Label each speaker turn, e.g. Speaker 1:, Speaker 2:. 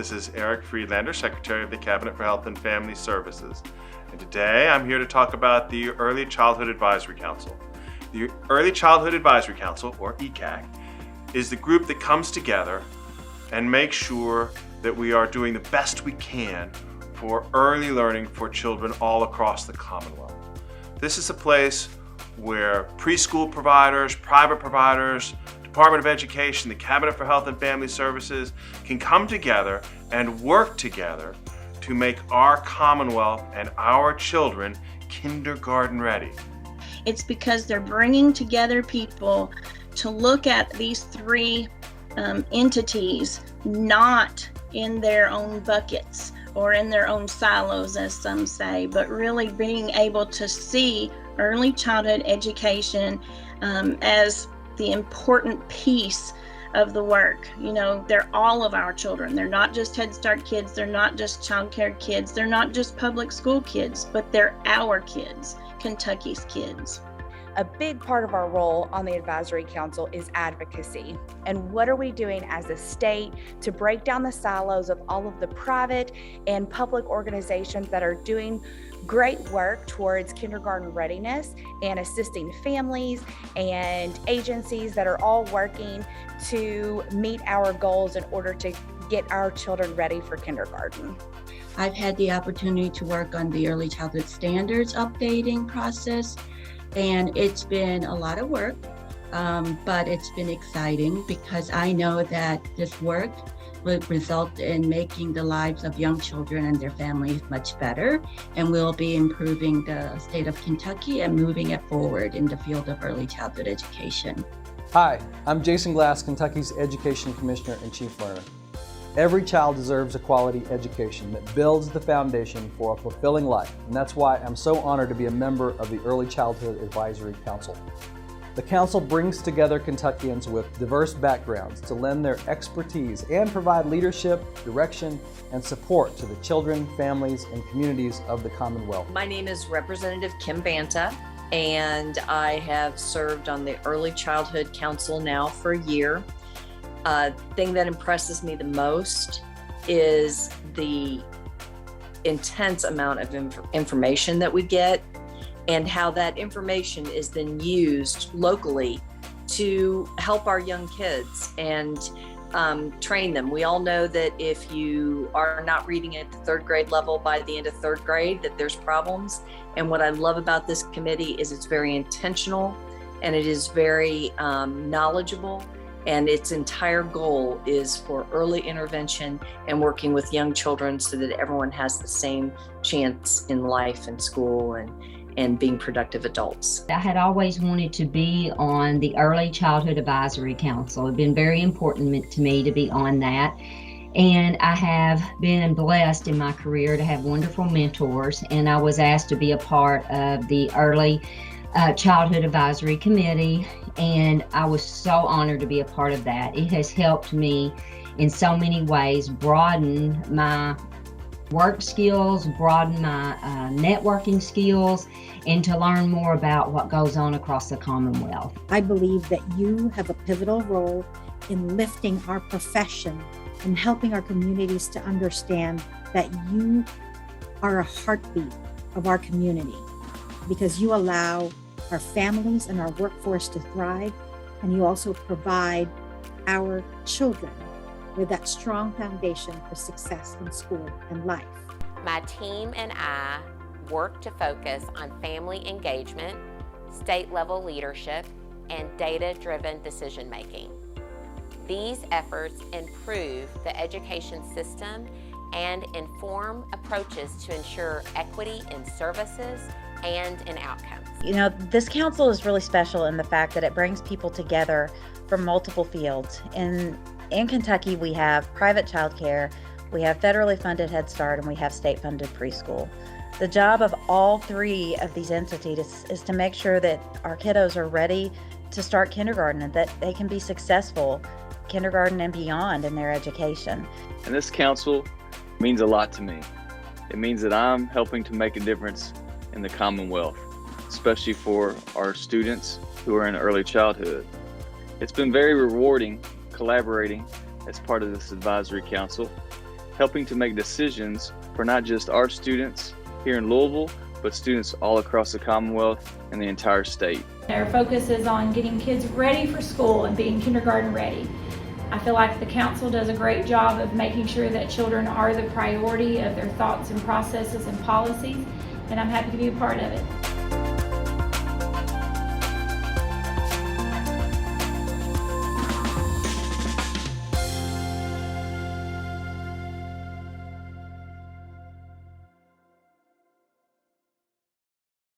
Speaker 1: This is Eric Friedlander, Secretary of the Cabinet for Health and Family Services. And today I'm here to talk about the Early Childhood Advisory Council. The Early Childhood Advisory Council, or ECAC, is the group that comes together and makes sure that we are doing the best we can for early learning for children all across the Commonwealth. This is a place where preschool providers, private providers, Department of Education, the Cabinet for Health and Family Services can come together and work together to make our Commonwealth and our children kindergarten ready.
Speaker 2: It's because they're bringing together people to look at these three entities, not in their own buckets or in their own silos, as some say, but really being able to see early childhood education as the important piece of the work. You know, they're all of our children. They're not just Head Start kids, they're not just child care kids, they're not just public school kids, but they're our kids, Kentucky's kids.
Speaker 3: A big part of our role on the Advisory Council is advocacy. And what are we doing as a state to break down the silos of all of the private and public organizations that are doing great work towards kindergarten readiness and assisting families and agencies that are all working to meet our goals in order to get our children ready for kindergarten.
Speaker 4: I've had the opportunity to work on the early childhood standards updating process, and it's been a lot of work, but it's been exciting because I know that this work will result in making the lives of young children and their families much better, and we'll be improving the state of Kentucky and moving it forward in the field of early childhood education.
Speaker 5: Hi, I'm Jason Glass, Kentucky's Education Commissioner and Chief Learner. Every child deserves a quality education that builds the foundation for a fulfilling life, and that's why I'm so honored to be a member of the Early Childhood Advisory Council. The Council brings together Kentuckians with diverse backgrounds to lend their expertise and provide leadership, direction, and support to the children, families, and communities of the Commonwealth.
Speaker 6: My name is Representative Kim Banta, and I have served on the Early Childhood Council now for a year. Thing that impresses me the most is the intense amount of information that we get and how that information is then used locally to help our young kids and train them. We all know that if you are not reading at the third grade level by the end of third grade, that there's problems. And what I love about this committee is it's very intentional and it is very knowledgeable. And its entire goal is for early intervention and working with young children so that everyone has the same chance in life and school and being productive adults.
Speaker 7: I had always wanted to be on the Early Childhood Advisory Council. It's been very important to me to be on that. And I have been blessed in my career to have wonderful mentors. And I was asked to be a part of the Early Childhood Advisory Committee, and I was so honored to be a part of that. It has helped me in so many ways broaden my work skills, broaden my networking skills, and to learn more about what goes on across the Commonwealth.
Speaker 8: I believe that you have a pivotal role in lifting our profession and helping our communities to understand that you are a heartbeat of our community, because you allow our families and our workforce to thrive, and you also provide our children with that strong foundation for success in school and life.
Speaker 9: My team and I work to focus on family engagement, state-level leadership, and data-driven decision-making. These efforts improve the education system and inform approaches to ensure equity in services and in outcomes.
Speaker 10: You know, this council is really special in the fact that it brings people together from multiple fields. In Kentucky, we have private childcare, we have federally funded Head Start, and we have state-funded preschool. The job of all three of these entities is to make sure that our kiddos are ready to start kindergarten and that they can be successful kindergarten and beyond in their education.
Speaker 11: And this council means a lot to me. It means that I'm helping to make a difference in the Commonwealth, especially for our students who are in early childhood. It's been very rewarding collaborating as part of this advisory council. helping to make decisions for not just our students here in Louisville, but students all across the Commonwealth and the entire state.
Speaker 12: Our focus is on getting kids ready for school and being kindergarten ready. I feel like the council does a great job of making sure that children are the priority of their thoughts and processes and policies, and I'm happy to be a part of it.